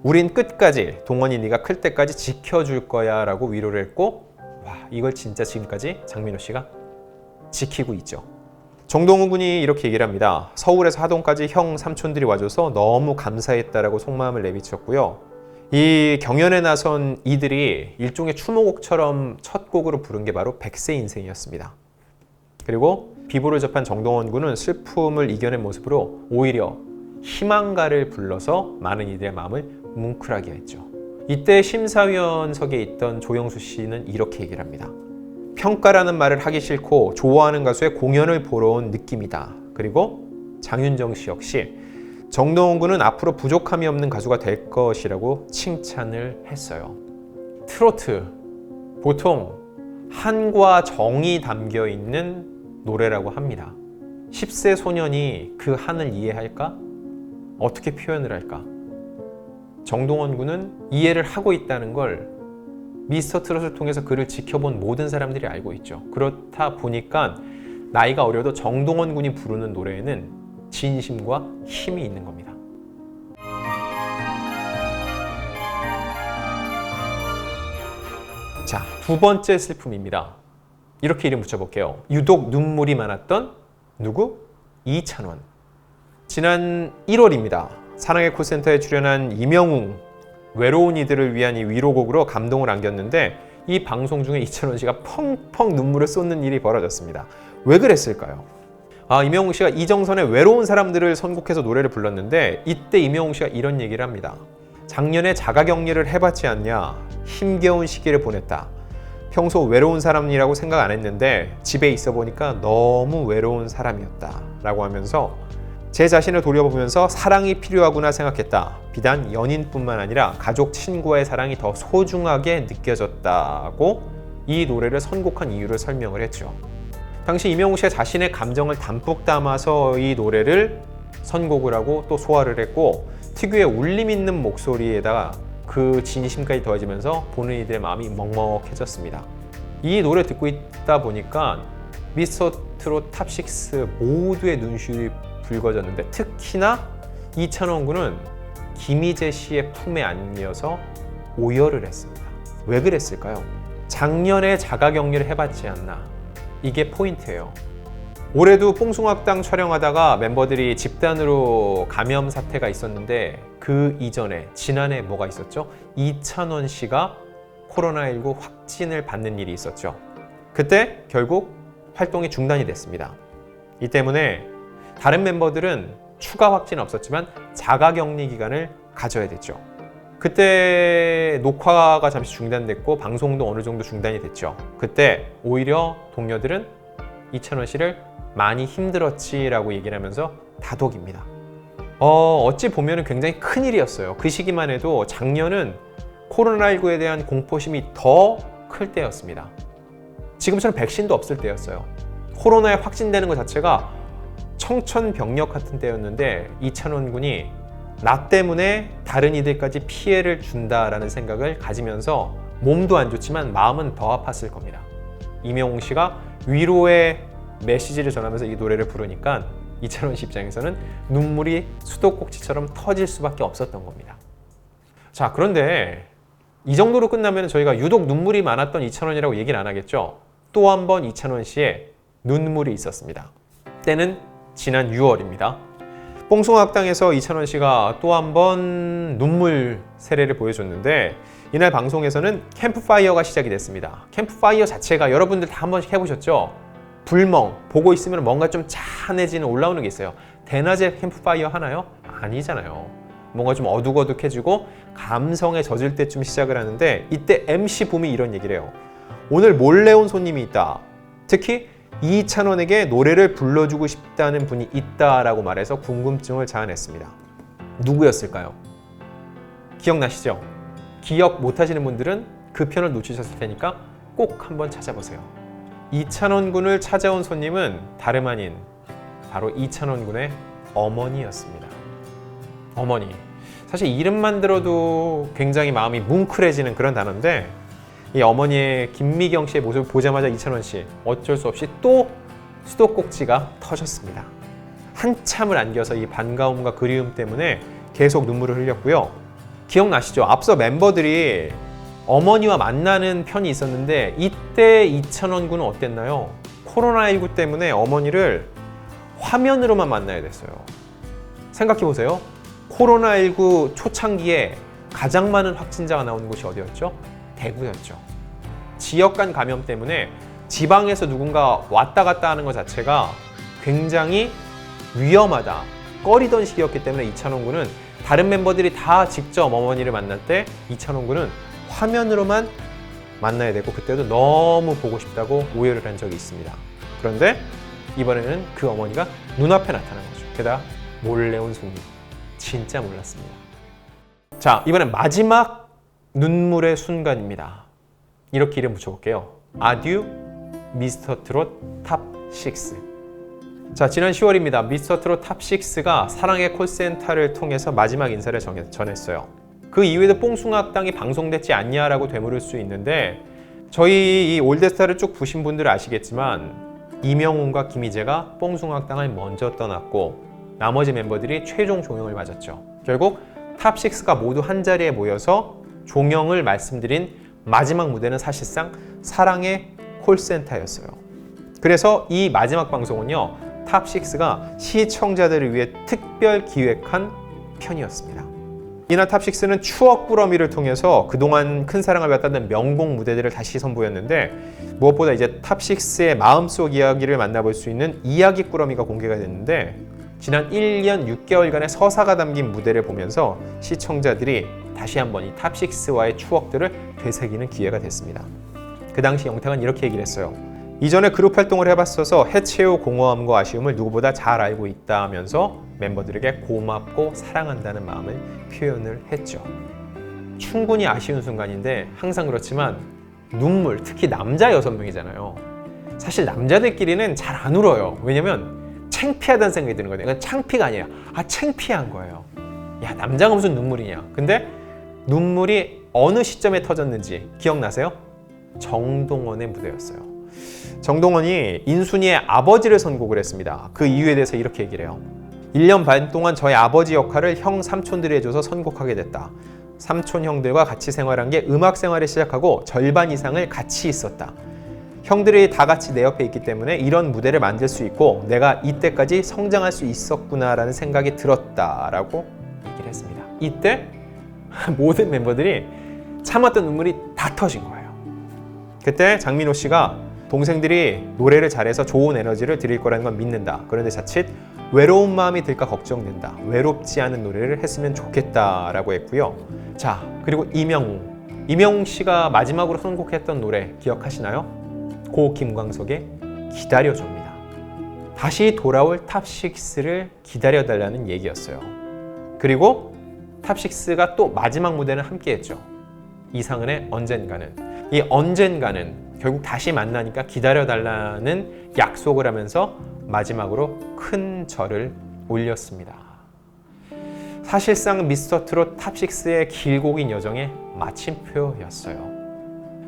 우린 끝까지 동원이 네가 클 때까지 지켜줄 거야 라고 위로를 했고, 와, 이걸 진짜 지금까지 장민호 씨가 지키고 있죠. 정동원 군이 이렇게 얘기를 합니다. 서울에서 하동까지 형 삼촌들이 와줘서 너무 감사했다라고 속마음을 내비쳤고요. 이 경연에 나선 이들이 일종의 추모곡처럼 첫 곡으로 부른 게 바로 백세 인생이었습니다. 그리고 비보를 접한 정동원 군은 슬픔을 이겨낸 모습으로 오히려 희망가를 불러서 많은 이들의 마음을 뭉클하게 했죠. 이때 심사위원석에 있던 조영수 씨는 이렇게 얘기를 합니다. 평가라는 말을 하기 싫고 좋아하는 가수의 공연을 보러 온 느낌이다. 그리고 장윤정 씨 역시 정동원 군은 앞으로 부족함이 없는 가수가 될 것이라고 칭찬을 했어요. 트로트, 보통 한과 정이 담겨 있는 노래라고 합니다. 10세 소년이 그 한을 이해할까? 어떻게 표현을 할까? 정동원 군은 이해를 하고 있다는 걸 미스터 트롯을 통해서 그를 지켜본 모든 사람들이 알고 있죠. 그렇다 보니까 나이가 어려도 정동원 군이 부르는 노래에는 진심과 힘이 있는 겁니다. 자, 두 번째 슬픔입니다. 이렇게 이름 붙여볼게요. 유독 눈물이 많았던 누구? 이찬원. 지난 1월입니다. 사랑의 콜센터에 출연한 이명웅, 외로운 이들을 위한 이 위로곡으로 감동을 안겼는데 이 방송 중에 이찬원 씨가 펑펑 눈물을 쏟는 일이 벌어졌습니다. 왜 그랬을까요? 이명웅 씨가 이정선의 외로운 사람들을 선곡해서 노래를 불렀는데 이때 이명웅 씨가 이런 얘기를 합니다. 작년에 자가격리를 해봤지 않냐? 힘겨운 시기를 보냈다. 평소 외로운 사람이라고 생각 안 했는데 집에 있어 보니까 너무 외로운 사람이었다 라고 하면서 제 자신을 돌아보면서 사랑이 필요하구나 생각했다. 비단 연인뿐만 아니라 가족, 친구와의 사랑이 더 소중하게 느껴졌다고 이 노래를 선곡한 이유를 설명을 했죠. 당시 이명웅 씨가 자신의 감정을 담뿍 담아서 이 노래를 선곡을 하고 또 소화를 했고 특유의 울림 있는 목소리에다가 그 진심까지 더해지면서 보는 이들의 마음이 먹먹해졌습니다. 이 노래 듣고 있다 보니까 미스터 트롯 탑6 모두의 눈시울이 붉어졌는데 특히나 이찬원 군은 김희재 씨의 품에 안겨서 오열을 했습니다. 왜 그랬을까요? 작년에 자가격리를 해봤지 않나. 이게 포인트예요. 올해도 뽕숭아학당 촬영하다가 멤버들이 집단으로 감염 사태가 있었는데 그 이전에 지난해 뭐가 있었죠? 이찬원 씨가 코로나19 확진을 받는 일이 있었죠. 그때 결국 활동이 중단이 됐습니다. 이 때문에 다른 멤버들은 추가 확진은 없었지만 자가격리 기간을 가져야 됐죠. 그때 녹화가 잠시 중단됐고 방송도 어느 정도 중단이 됐죠. 그때 오히려 동료들은 이찬원 씨를 많이 힘들었지라고 얘기를 하면서 다독입니다. 어찌 보면 굉장히 큰 일이었어요. 그 시기만 해도 작년은 코로나19에 대한 공포심이 더 클 때였습니다. 지금처럼 백신도 없을 때였어요. 코로나에 확진되는 것 자체가 청천벽력 같은 때였는데 이찬원 군이 나 때문에 다른 이들까지 피해를 준다라는 생각을 가지면서 몸도 안 좋지만 마음은 더 아팠을 겁니다. 이명웅 씨가 위로의 메시지를 전하면서 이 노래를 부르니까 이찬원 씨 입장에서는 눈물이 수도꼭지처럼 터질 수밖에 없었던 겁니다. 자, 그런데 이 정도로 끝나면 저희가 유독 눈물이 많았던 이찬원이라고 얘기는 안 하겠죠. 또 한 번 이찬원 씨의 눈물이 있었습니다. 때는 지난 6월입니다. 뽕숭아학당에서 이찬원 씨가 또 한 번 눈물 세례를 보여줬는데 이날 방송에서는 캠프파이어가 시작이 됐습니다. 캠프파이어 자체가 여러분들 다 한 번씩 해보셨죠? 불멍, 보고 있으면 뭔가 좀 찬해지는 올라오는 게 있어요. 대낮에 캠프파이어 하나요? 아니잖아요. 뭔가 좀 어둑어둑해지고 감성에 젖을 때쯤 시작을 하는데 이때 MC 붐이 이런 얘기를 해요. 오늘 몰래 온 손님이 있다. 특히 이찬원에게 노래를 불러주고 싶다는 분이 있다라고 말해서 궁금증을 자아냈습니다. 누구였을까요? 기억나시죠? 기억 못하시는 분들은 그 편을 놓치셨을 테니까 꼭 한번 찾아보세요. 이찬원 군을 찾아온 손님은 다름 아닌 바로 이찬원 군의 어머니였습니다. 어머니. 사실 이름만 들어도 굉장히 마음이 뭉클해지는 그런 단어인데 이 어머니의 김미경 씨의 모습을 보자마자 이찬원 씨 어쩔 수 없이 또 수도꼭지가 터졌습니다. 한참을 안겨서 이 반가움과 그리움 때문에 계속 눈물을 흘렸고요. 기억나시죠? 앞서 멤버들이 어머니와 만나는 편이 있었는데 이때 이찬원 군은 어땠나요? 코로나19 때문에 어머니를 화면으로만 만나야 됐어요. 생각해보세요. 코로나19 초창기에 가장 많은 확진자가 나오는 곳이 어디였죠? 대구였죠. 지역 간 감염 때문에 지방에서 누군가 왔다 갔다 하는 것 자체가 굉장히 위험하다, 꺼리던 시기였기 때문에 이찬원 군은 다른 멤버들이 다 직접 어머니를 만날 때 이찬원 군은 화면으로만 만나야 되고 그때도 너무 보고 싶다고 오해를 한 적이 있습니다. 그런데 이번에는 그 어머니가 눈앞에 나타난 거죠. 게다가 몰래 온 손님. 진짜 몰랐습니다. 자, 이번엔 마지막 눈물의 순간입니다. 이렇게 이름 붙여볼게요. 아듀 미스터 트롯 탑 6. 자, 지난 10월입니다. 미스터 트롯 탑 6가 사랑의 콜센터를 통해서 마지막 인사를 전했어요. 그 이후에도 뽕숭아학당이 방송됐지 않냐라고 되물을 수 있는데 저희 이 올드스타를 쭉 보신 분들은 아시겠지만 이명웅과 김희재가 뽕숭아학당을 먼저 떠났고 나머지 멤버들이 최종 종영을 맞았죠. 결국 탑6가 모두 한자리에 모여서 종영을 말씀드린 마지막 무대는 사실상 사랑의 콜센터였어요. 그래서 이 마지막 방송은요, 탑6가 시청자들을 위해 특별 기획한 편이었습니다. 이날 탑6는 추억 꾸러미를 통해서 그동안 큰 사랑을 받았던 명곡 무대들을 다시 선보였는데 무엇보다 이제 탑6의 마음속 이야기를 만나볼 수 있는 이야기 꾸러미가 공개가 됐는데 지난 1년 6개월간의 서사가 담긴 무대를 보면서 시청자들이 다시 한번 이 탑6와의 추억들을 되새기는 기회가 됐습니다. 그 당시 영탁은 이렇게 얘기를 했어요. 이전에 그룹 활동을 해봤어서 해체 후 공허함과 아쉬움을 누구보다 잘 알고 있다면서 멤버들에게 고맙고 사랑한다는 마음을 표현을 했죠. 충분히 아쉬운 순간인데 항상 그렇지만 눈물, 특히 남자 6명이잖아요. 사실 남자들끼리는 잘 안 울어요. 왜냐면 창피하다는 생각이 드는 거예요. 이건 창피가 아니라 창피한 거예요. 야, 남자가 무슨 눈물이냐. 근데 눈물이 어느 시점에 터졌는지 기억나세요? 정동원의 무대였어요. 정동원이 인순이의 아버지를 선곡을 했습니다. 그 이유에 대해서 이렇게 얘기를 해요. 1년 반 동안 저의 아버지 역할을 형 삼촌들이 해줘서 선곡하게 됐다. 삼촌 형들과 같이 생활한 게 음악 생활을 시작하고 절반 이상을 같이 있었다. 형들이 다 같이 내 옆에 있기 때문에 이런 무대를 만들 수 있고 내가 이때까지 성장할 수 있었구나라는 생각이 들었다라고 얘기를 했습니다. 이때 모든 멤버들이 참았던 눈물이 다 터진 거예요. 그때 장민호 씨가 동생들이 노래를 잘해서 좋은 에너지를 드릴 거라는 건 믿는다. 그런데 자칫 외로운 마음이 들까 걱정된다. 외롭지 않은 노래를 했으면 좋겠다라고 했고요. 자, 그리고 이명웅 씨가 마지막으로 선곡했던 노래 기억하시나요? 고 김광석의 기다려줍니다. 다시 돌아올 탑6를 기다려달라는 얘기였어요. 그리고 탑6가 또 마지막 무대는 함께했죠. 이상은의 언젠가는. 이 언젠가는 결국 다시 만나니까 기다려달라는 약속을 하면서 마지막으로 큰 절을 올렸습니다. 사실상 미스터트롯 탑6의 길고 긴 여정의 마침표였어요.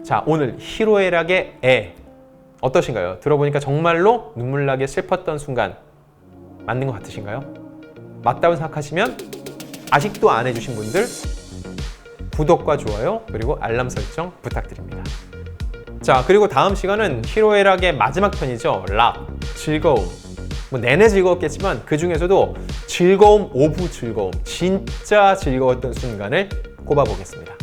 자, 오늘 희로애락의 애 어떠신가요? 들어보니까 정말로 눈물나게 슬펐던 순간 맞는 것 같으신가요? 맞다고 생각하시면 아직도 안 해주신 분들 구독과 좋아요 그리고 알람 설정 부탁드립니다. 자, 그리고 다음 시간은 희로애락의 마지막 편이죠. 락, 즐거움. 뭐 내내 즐거웠겠지만 그 중에서도 즐거움 오브 즐거움, 진짜 즐거웠던 순간을 꼽아보겠습니다.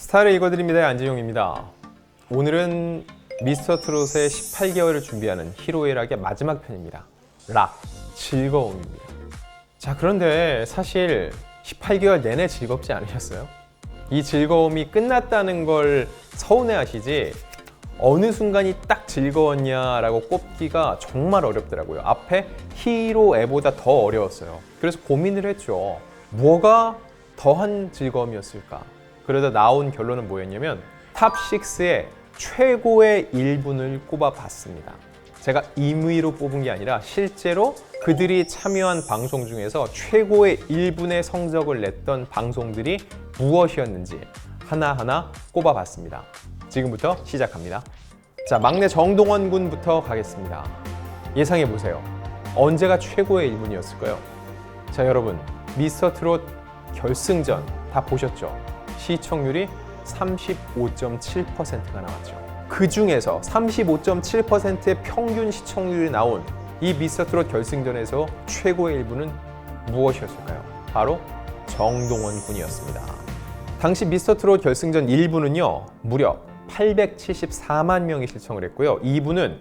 스타를 읽어드립니다의 안지용입니다. 오늘은 미스터트롯의 18개월을 준비하는 희로애락의 마지막 편입니다. 락, 즐거움입니다. 자, 그런데 사실 18개월 내내 즐겁지 않으셨어요? 이 즐거움이 끝났다는 걸 서운해하시지 어느 순간이 딱 즐거웠냐라고 꼽기가 정말 어렵더라고요. 앞에 희로애보다 더 어려웠어요. 그래서 고민을 했죠. 뭐가 더한 즐거움이었을까? 그러다 나온 결론은 뭐였냐면 탑6의 최고의 1분을 꼽아봤습니다. 제가 임의로 뽑은 게 아니라 실제로 그들이 참여한 방송 중에서 최고의 1분의 성적을 냈던 방송들이 무엇이었는지 하나하나 꼽아봤습니다. 지금부터 시작합니다. 자, 막내 정동원 군부터 가겠습니다. 예상해보세요. 언제가 최고의 1분이었을까요? 자, 여러분, 미스터트롯 결승전 다 보셨죠? 시청률이 35.7%가 나왔죠. 그 중에서 35.7%의 평균 시청률이 나온 이 미스터트롯 결승전에서 최고의 1분은 무엇이었을까요? 바로 정동원 군이었습니다. 당시 미스터트롯 결승전 1부는요 무려 874만 명이 시청을 했고요. 2부는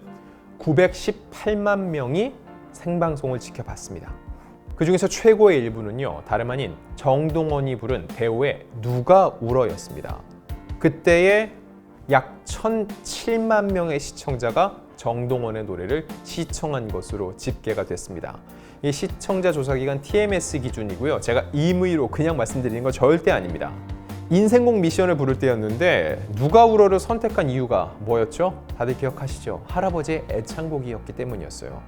918만 명이 생방송을 지켜봤습니다. 그 중에서 최고의 1부는요 다름 아닌 정동원이 부른 배우의 누가 울어였습니다. 그때의 약 1007만 명의 시청자가 정동원의 노래를 시청한 것으로 집계가 됐습니다. 이 시청자 조사 기간 TMS 기준이고요. 제가 임의로 그냥 말씀드리는 거 절대 아닙니다. 인생곡 미션을 부를 때였는데 누가 울어를 선택한 이유가 뭐였죠? 다들 기억하시죠? 할아버지의 애창곡이었기 때문이었어요.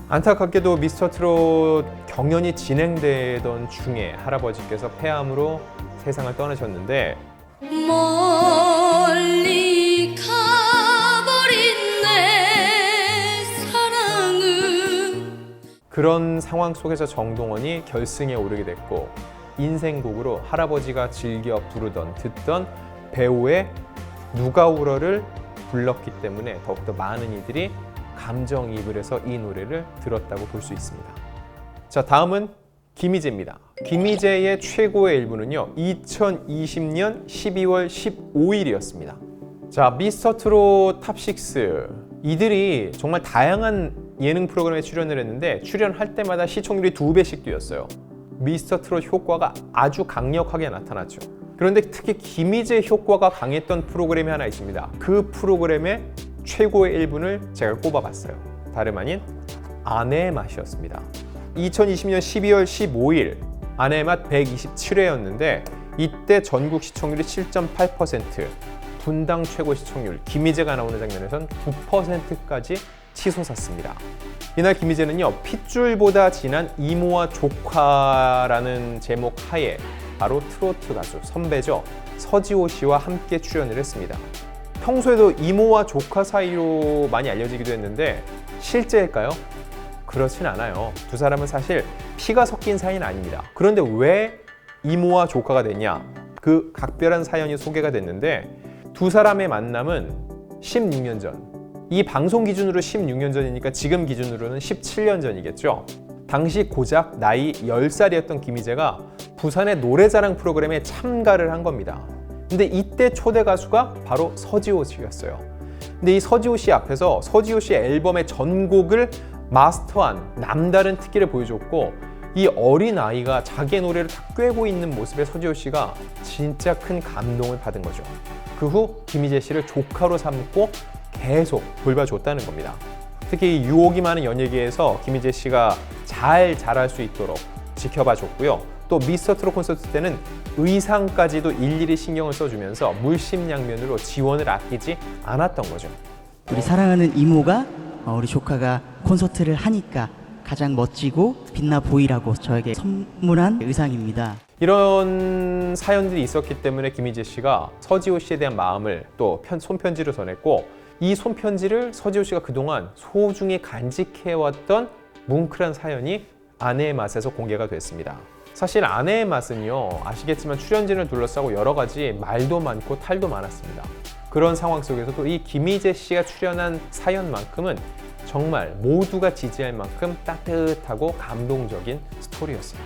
안타깝게도 미스터트롯 경연이 진행되던 중에 할아버지께서 폐암으로 세상을 떠나셨는데 멀리 가버린 내 사랑은 그런 상황 속에서 정동원이 결승에 오르게 됐고 인생곡으로 할아버지가 즐겨 부르던 듣던 배우의 누가 울어를 불렀기 때문에 더욱더 많은 이들이 감정이입을 해서 이 노래를 들었다고 볼 수 있습니다. 자, 다음은 김희재입니다. 김희재의 최고의 1부는요 2020년 12월 15일이었습니다. 자, 미스터트롯 탑6 이들이 정말 다양한 예능 프로그램에 출연을 했는데 출연할 때마다 시청률이 2배씩 뛰었어요. 미스터트롯 효과가 아주 강력하게 나타났죠. 그런데 특히 김희재 효과가 강했던 프로그램이 하나 있습니다. 그 프로그램의 최고의 1분을 제가 꼽아봤어요. 다름 아닌 아내의 맛이었습니다. 2020년 12월 15일 아내의 맛 127회였는데 이때 전국 시청률이 7.8%, 분당 최고 시청률 김희재가 나오는 장면에선 9%까지 치솟았습니다. 이날 김희재는요 핏줄보다 진한 이모와 조카라는 제목 하에 바로 트로트 가수 선배죠 서지호 씨와 함께 출연을 했습니다. 평소에도 이모와 조카 사이로 많이 알려지기도 했는데 실제일까요? 그렇진 않아요. 두 사람은 사실 피가 섞인 사이는 아닙니다. 그런데 왜 이모와 조카가 됐냐? 그 각별한 사연이 소개가 됐는데 두 사람의 만남은 16년 전. 이 방송 기준으로 16년 전이니까 지금 기준으로는 17년 전이겠죠. 당시 고작 나이 10살이었던 김희재가 부산의 노래자랑 프로그램에 참가를 한 겁니다. 근데 이때 초대 가수가 바로 서지호 씨였어요. 근데 이 서지호 씨 앞에서 서지호 씨의 앨범의 전곡을 마스터한 남다른 특기를 보여줬고 이 어린 아이가 자기의 노래를 다 꿰고 있는 모습에 서지호 씨가 진짜 큰 감동을 받은 거죠. 그 후 김희재 씨를 조카로 삼고 계속 돌봐줬다는 겁니다. 특히 이 유혹이 많은 연예계에서 김희재 씨가 잘 자랄 수 있도록 지켜봐줬고요. 또 미스터트롯 콘서트 때는 의상까지도 일일이 신경을 써주면서 물심양면으로 지원을 아끼지 않았던 거죠. 우리 사랑하는 이모가 우리 조카가 콘서트를 하니까 가장 멋지고 빛나 보이라고 저에게 선물한 의상입니다. 이런 사연들이 있었기 때문에 김희재 씨가 서지호 씨에 대한 마음을 또 손편지로 전했고 이 손편지를 서지호 씨가 그동안 소중히 간직해왔던 뭉클한 사연이 아내의 맛에서 공개가 됐습니다. 사실 아내의 맛은요, 아시겠지만 출연진을 둘러싸고 여러 가지 말도 많고 탈도 많았습니다. 그런 상황 속에서도 이 김희재 씨가 출연한 사연만큼은 정말 모두가 지지할 만큼 따뜻하고 감동적인 스토리였어요.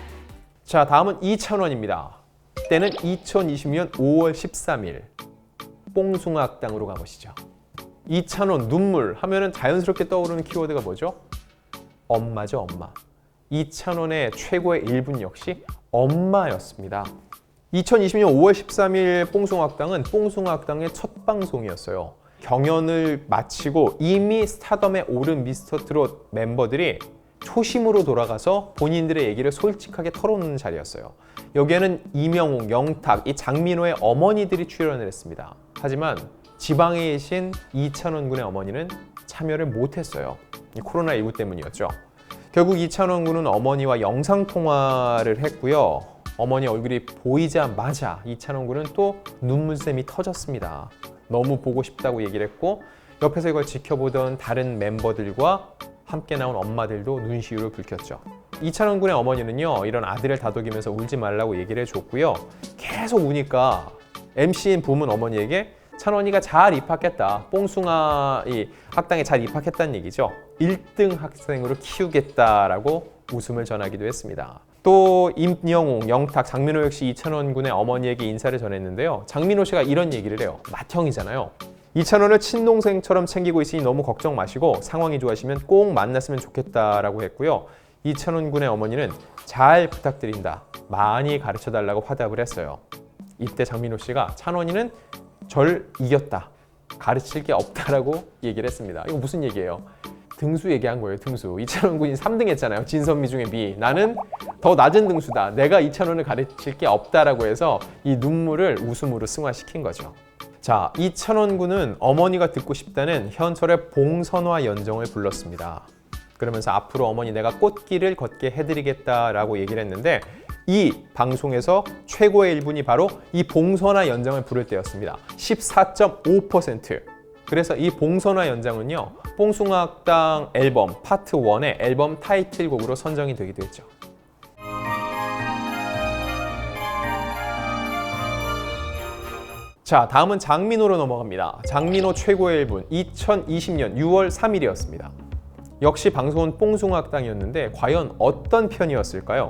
자, 다음은 이찬원입니다. 때는 2020년 5월 13일 뽕숭아학당으로 가보시죠. 이찬원 눈물 하면은 자연스럽게 떠오르는 키워드가 뭐죠? 엄마죠, 엄마. 이찬원의 최고의 일분 역시 엄마였습니다. 2020년 5월 13일 뽕숭아학당은 뽕숭아학당의 첫 방송이었어요. 경연을 마치고 이미 스타덤에 오른 미스터트롯 멤버들이 초심으로 돌아가서 본인들의 얘기를 솔직하게 털어놓는 자리였어요. 여기에는 이명웅, 영탁, 이 장민호의 어머니들이 출연을 했습니다. 하지만 지방에 계신 이찬원 군의 어머니는 참여를 못했어요. 코로나19 때문이었죠. 결국 이찬원 군은 어머니와 영상통화를 했고요. 어머니 얼굴이 보이자마자 이찬원 군은 또 눈물샘이 터졌습니다. 너무 보고 싶다고 얘기를 했고 옆에서 이걸 지켜보던 다른 멤버들과 함께 나온 엄마들도 눈시울을 붉혔죠. 이찬원 군의 어머니는요, 이런 아들을 다독이면서 울지 말라고 얘기를 해줬고요. 계속 우니까 MC인 부문 어머니에게 찬원이가 잘 입학했다. 뽕숭아 이 학당에 잘 입학했다는 얘기죠. 1등 학생으로 키우겠다라고 웃음을 전하기도 했습니다. 또 임영웅, 영탁, 장민호 역시 이찬원 군의 어머니에게 인사를 전했는데요. 장민호 씨가 이런 얘기를 해요. 맏형이잖아요. 이찬원을 친동생처럼 챙기고 있으니 너무 걱정 마시고 상황이 좋아지면 꼭 만났으면 좋겠다라고 했고요. 이찬원 군의 어머니는 잘 부탁드린다. 많이 가르쳐달라고 화답을 했어요. 이때 장민호 씨가 찬원이는 절 이겼다. 가르칠 게 없다라고 얘기를 했습니다. 이거 무슨 얘기예요? 등수 얘기한 거예요. 등수. 이찬원 군이 3등 했잖아요. 진선미 중에 미. 나는 더 낮은 등수다. 내가 이찬원을 가르칠 게 없다라고 해서 이 눈물을 웃음으로 승화시킨 거죠. 자, 이찬원 군은 어머니가 듣고 싶다는 현철의 봉선화 연정을 불렀습니다. 그러면서 앞으로 어머니 내가 꽃길을 걷게 해드리겠다라고 얘기를 했는데 이 방송에서 최고의 1분이 바로 이 봉선화 연정을 부를 때였습니다. 14.5%. 그래서 이 봉선화 연장은요, 뽕숭아학당 앨범 파트 1의 앨범 타이틀곡으로 선정이 되기도 했죠. 자, 다음은 장민호로 넘어갑니다. 장민호 최고의 1분 2020년 6월 3일이었습니다. 역시 방송은 뽕숭아학당이었는데 과연 어떤 편이었을까요?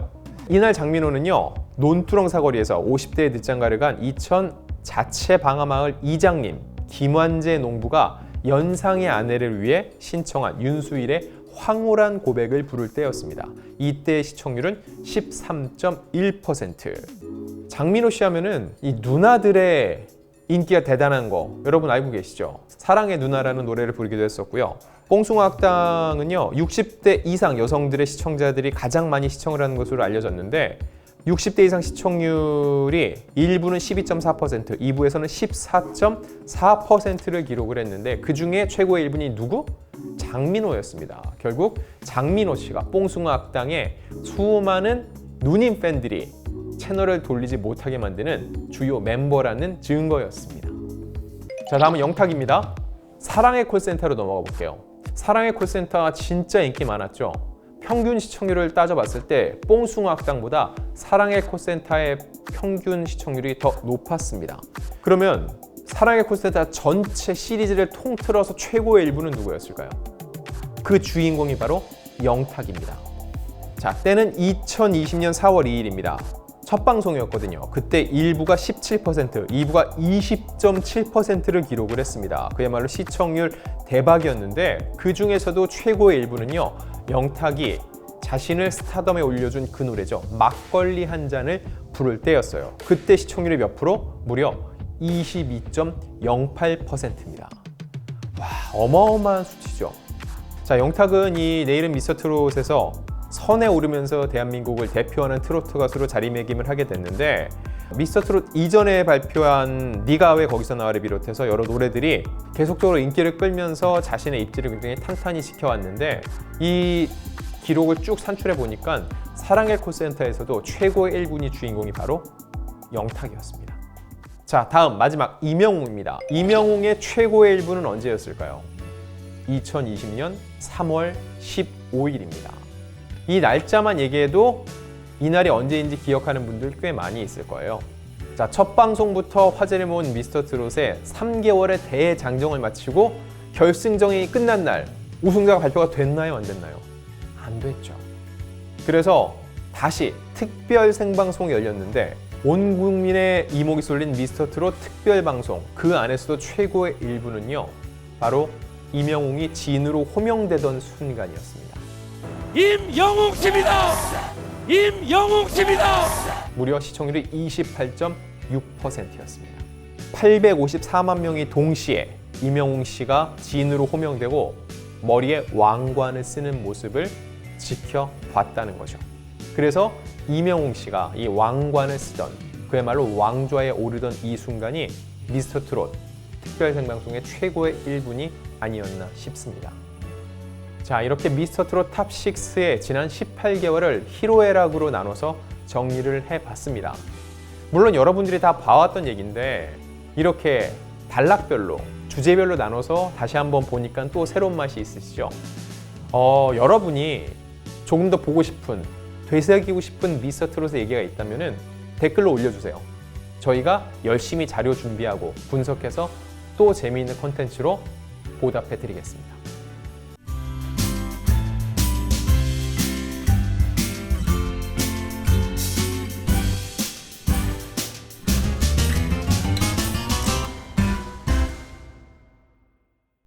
이날 장민호는요, 논두렁 사거리에서 50대의 늦장가를 간 이천 자체방아마을 이장님 김완재 농부가 연상의 아내를 위해 신청한 윤수일의 황홀한 고백을 부를 때였습니다. 이때의 시청률은 13.1%. 장민호 씨 하면은 이 누나들의 인기가 대단한 거 여러분 알고 계시죠? 사랑의 누나라는 노래를 부르기도 했었고요. 뽕숭아학당은요, 60대 이상 여성들의 시청자들이 가장 많이 시청을 하는 것으로 알려졌는데 60대 이상 시청률이 1부는 12.4%, 2부에서는 14.4%를 기록을 했는데 그 중에 최고의 1분이 누구? 장민호였습니다. 결국 장민호 씨가 뽕숭아학당에 수많은 누님 팬들이 채널을 돌리지 못하게 만드는 주요 멤버라는 증거였습니다. 자, 다음은 영탁입니다. 사랑의 콜센터로 넘어가 볼게요. 사랑의 콜센터가 진짜 인기 많았죠. 평균 시청률을 따져봤을 때 뽕숭아 학당보다 사랑의 콜센터의 평균 시청률이 더 높았습니다. 그러면 사랑의 콜센터 전체 시리즈를 통틀어서 최고의 일부는 누구였을까요? 그 주인공이 바로 영탁입니다. 자, 때는 2020년 4월 2일입니다. 첫 방송이었거든요. 그때 1부가 17%, 2부가 20.7%를 기록을 했습니다. 그야말로 시청률 대박이었는데 그 중에서도 최고의 1부는요. 영탁이 자신을 스타덤에 올려준 그 노래죠. 막걸리 한 잔을 부를 때였어요. 그때 시청률이 몇 프로? 무려 22.08%입니다. 와, 어마어마한 수치죠. 자, 영탁은 이 내일은 미스터트롯에서 선에 오르면서 대한민국을 대표하는 트로트 가수로 자리매김을 하게 됐는데 미스터트롯 이전에 발표한 네가 왜 거기서 나와를 비롯해서 여러 노래들이 계속적으로 인기를 끌면서 자신의 입지를 굉장히 탄탄히 지켜왔는데 이 기록을 쭉 산출해 보니까 사랑의 콜센터에서도 최고의 1군이 주인공이 바로 영탁이었습니다. 자, 다음 마지막 이명웅입니다. 이명웅의 최고의 1부는 언제였을까요? 2020년 3월 15일입니다. 이 날짜만 얘기해도 이날이 언제인지 기억하는 분들 꽤 많이 있을 거예요. 자, 첫 방송부터 화제를 모은 미스터트롯의 3개월의 대장정을 마치고 결승전이 끝난 날 우승자가 발표가 됐나요? 안 됐나요? 안 됐죠. 그래서 다시 특별 생방송이 열렸는데 온 국민의 이목이 쏠린 미스터트롯 특별 방송, 그 안에서도 최고의 1부는요. 바로 이명웅이 진으로 호명되던 순간이었습니다. 임영웅 씨입니다. 임영웅 씨입니다. 무려 시청률이 28.6%였습니다. 854만 명이 동시에 이명웅 씨가 진으로 호명되고 머리에 왕관을 쓰는 모습을 지켜봤다는 거죠. 그래서 이명웅 씨가 이 왕관을 쓰던 그야말로 왕좌에 오르던 이 순간이 미스터트롯 특별생방송의 최고의 1분이 아니었나 싶습니다. 자, 이렇게 미스터트롯 탑6의 지난 18개월을 희로애락으로 나눠서 정리를 해봤습니다. 물론 여러분들이 다 봐왔던 얘기인데 이렇게 단락별로, 주제별로 나눠서 다시 한번 보니까 또 새로운 맛이 있으시죠? 여러분이 조금 더 보고 싶은, 되새기고 싶은 미스터트롯의 얘기가 있다면 댓글로 올려주세요. 저희가 열심히 자료 준비하고 분석해서 또 재미있는 콘텐츠로 보답해 드리겠습니다.